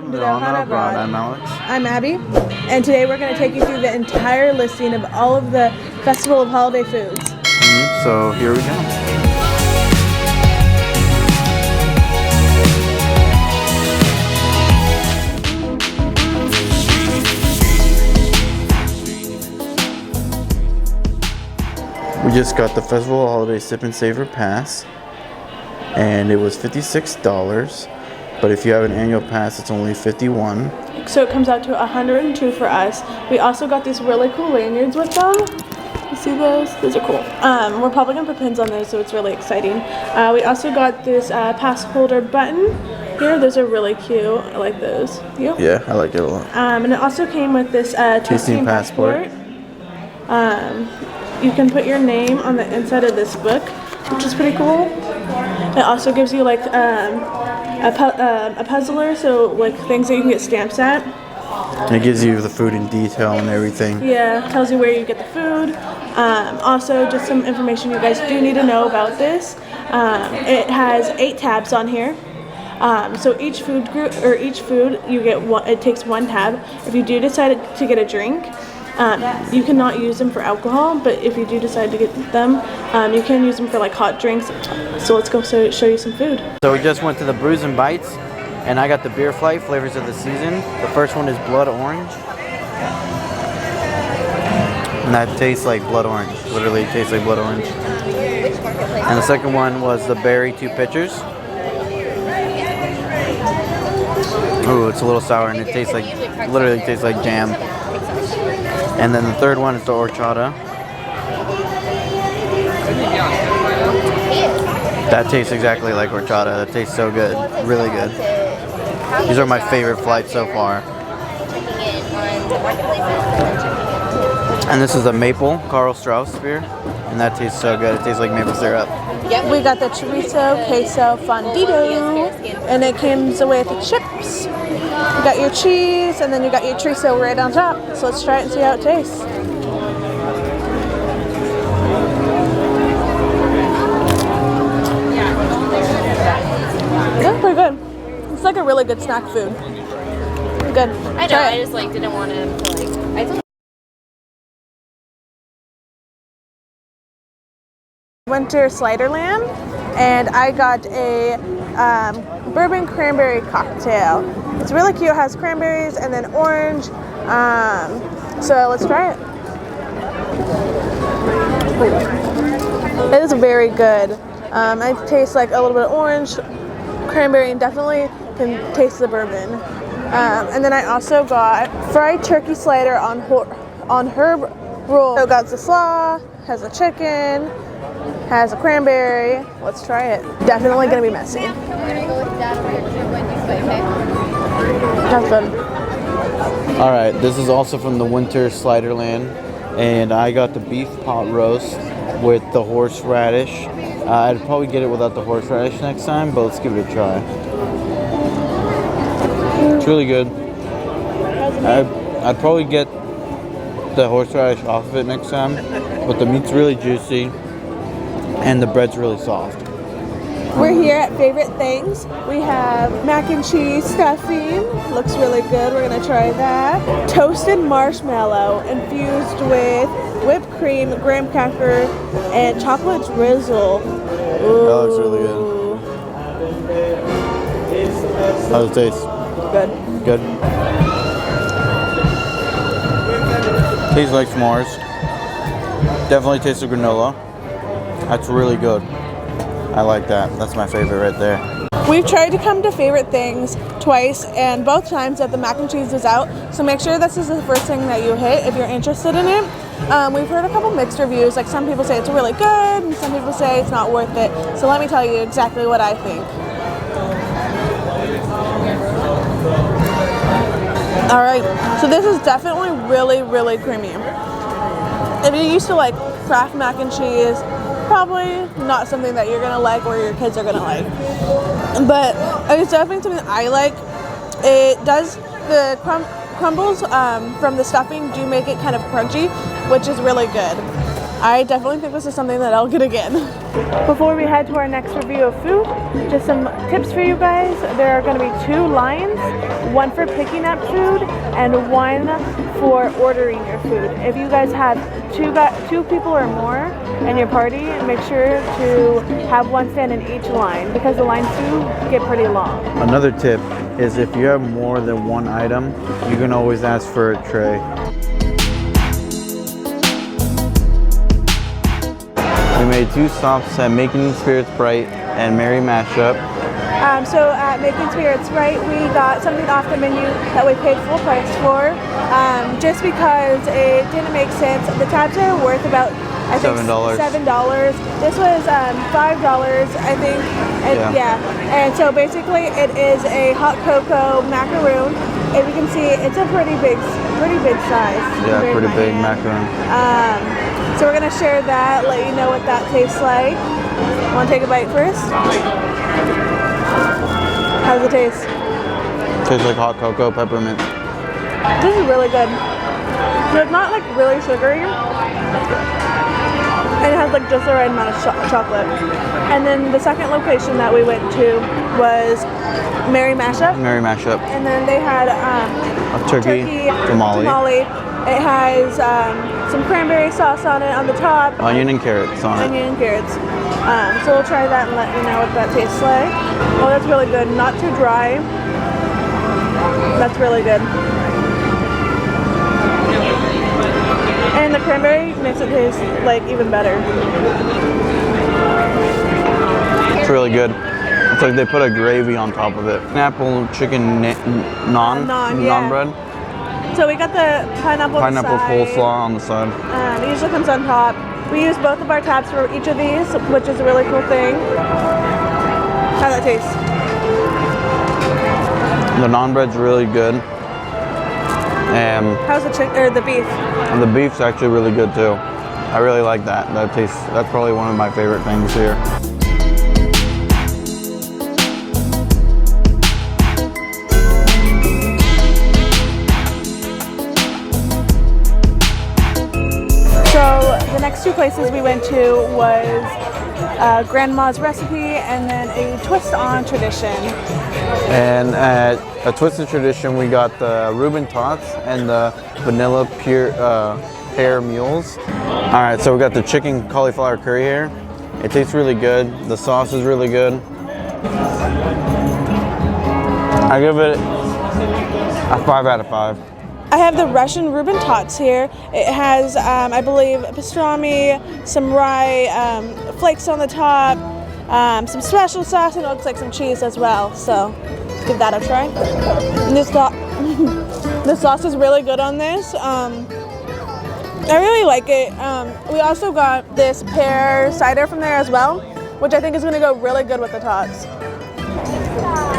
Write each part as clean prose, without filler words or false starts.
welcome to the Ohana Abroad. I'm Alex. I'm Abby, and today we're going to take you through the entire listing of all of the Festival of Holiday Foods. So here we go. We just got the Festival of Holiday Sip and Savor Pass, and it was $56. But if you have an annual pass, it's only $51. So it comes out to $102 for us. We also got these really cool lanyards with them. You see those? Those are cool. We're probably gonna put pins on those, so it's really exciting. We also got this pass holder button here. Those are really cute. I like those. You? Yeah, I like it a lot. And it also came with this tasting passport. You can put your name on the inside of this book, which is pretty cool. It also gives you like a puzzler, so like things that you can get stamps at. It gives you the food in detail and everything. Yeah, tells you where you get the food. Also, just some information you guys do need to know about this. It has 8 tabs on here. So each food group or each food you get one. It takes 1 tab. If you do decide to get a drink, you cannot use them for alcohol, but if you do decide to get them, you can use them for like hot drinks. So let's go show you some food. So we just went to the Brews Bites, and I got the beer flight flavors of the season. The first one is blood orange, and that tastes like blood orange. Literally tastes like blood orange. And the second one was the berry 2 pitchers. Ooh, it's a little sour, and it tastes like, literally tastes like jam. And then the third one is the horchata. That tastes exactly like horchata. That tastes so good. Really good. These are my favorite flights so far. And this is a maple Carl Strauss beer. And that tastes so good. It tastes like maple syrup. We got the Chorizo, Queso, Fundido, and it comes with the chips. You got your cheese, and then you got your chorizo right on top. So let's try it and see how it tastes. Yeah, pretty good. It's like a really good snack food. Good. I know. I just like didn't want to like. Winter Sliderland, and I got a bourbon cranberry cocktail. It's really cute. It has cranberries and then orange. So let's try it. It is very good. It tastes like a little bit of orange, cranberry, and definitely can taste the bourbon. And then I also got fried turkey slider on herb roll. So it got the slaw, has a chicken, has a cranberry. Let's try it. Definitely gonna be messy. That's good. Alright, this is also from the Winter Sliderland, and I got the beef pot roast with the horseradish. I'd probably get it without the horseradish next time, but let's give it a try. It's really good. I'd probably get the horseradish off of it next time, but the meat's really juicy and the bread's really soft. We're here at Favorite Things. We have mac and cheese stuffing. Looks really good. We're gonna try that. Toasted marshmallow infused with whipped cream, graham cracker, and chocolate drizzle. Ooh. That looks really good. How does it taste? Good. Good. Tastes like s'mores. Definitely tastes like granola. That's really good. I like that. That's my favorite right there. We've tried to come to Favorite Things twice, and both times that the mac and cheese was out. So make sure this is the first thing that you hit if you're interested in it. We've heard a couple mixed reviews. Like some people say it's really good, and some people say it's not worth it. So let me tell you exactly what I think. All right. So this is definitely really, really creamy. If you're used to like Kraft mac and cheese, probably not something that you're gonna like or your kids are gonna like, but it's definitely something that I like. It does, the crumbles from the stuffing do make it kind of crunchy, which is really good. I definitely think this is something that I'll get again. Before we head to our next review of food, just some tips for you guys. There are going to be 2 lines, one for picking up food and one for ordering your food. If you guys have two people or more in your party, make sure to have one stand in each line because the lines do get pretty long. Another tip is if you have more than one item, you can always ask for a tray. We made 2 stops at Making Spirits Bright and Merry Mashup. So at Making Spirits Bright, we got something off the menu that we paid full price for, just because it didn't make sense. The tabs are worth about, I think, $7. This was $5, I think. And, yeah. And so basically, it is a hot cocoa macaroon. If you can see, it's a pretty big size. Yeah, pretty big macaroon. So we're gonna share that, let you know what that tastes like. Want to take a bite first? How's it taste? Tastes like hot cocoa, peppermint. This is really good. So it's not like really sugary. And it has like just the right amount of chocolate. And then the second location that we went to was Merry Mashup. Merry Mashup. And then they had a turkey tamale. It has some cranberry sauce on it on the top. Onion and carrots on it. Onion and carrots. So we'll try that and let you know what that tastes like. Oh, that's really good. Not too dry. That's really good. And the cranberry makes it taste like even better. It's really good. It's like they put a gravy on top of it. Apple chicken naan bread. So we got the pineapple coleslaw on the side. It usually comes on top. We use both of our tabs for each of these, which is a really cool thing. How that tastes? The naan bread's really good. How's the beef? And the beef's actually really good too. I really like that. That's probably one of my favorite things here. So the next 2 places we went to was Grandma's Recipe and then a Twist on Tradition. And at a Twisted Tradition, we got the Reuben Tots and the Vanilla Pear Mules. All right, so we got the chicken cauliflower curry here. It tastes really good. The sauce is really good. I give it a 5 out of 5. I have the Russian Reuben Tots here. It has, I believe, pastrami, some rye flakes on the top, some special sauce, and it looks like some cheese as well. So let's give that a try. And the sauce is really good on this. I really like it. We also got this pear cider from there as well, which I think is going to go really good with the tots.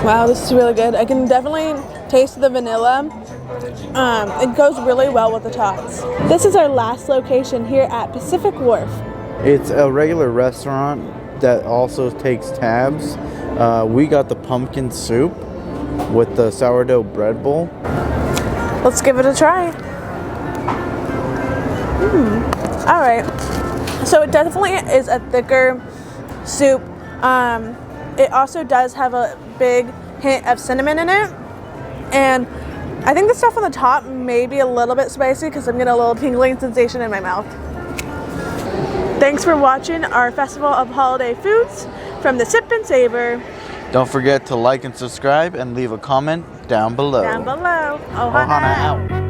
Wow, this is really good. I can definitely taste the vanilla. It goes really well with the tots. This is our last location here at Pacific Wharf. It's a regular restaurant that also takes tabs. We got the pumpkin soup with the sourdough bread bowl. Let's give it a try. All right. So it definitely is a thicker soup. It also does have a big hint of cinnamon in it. And I think the stuff on the top may be a little bit spicy because I'm getting a little tingling sensation in my mouth. Thanks for watching our Festival of Holiday Foods from the Sip and Savor. Don't forget to like and subscribe and leave a comment down below. Down below. Ohana out.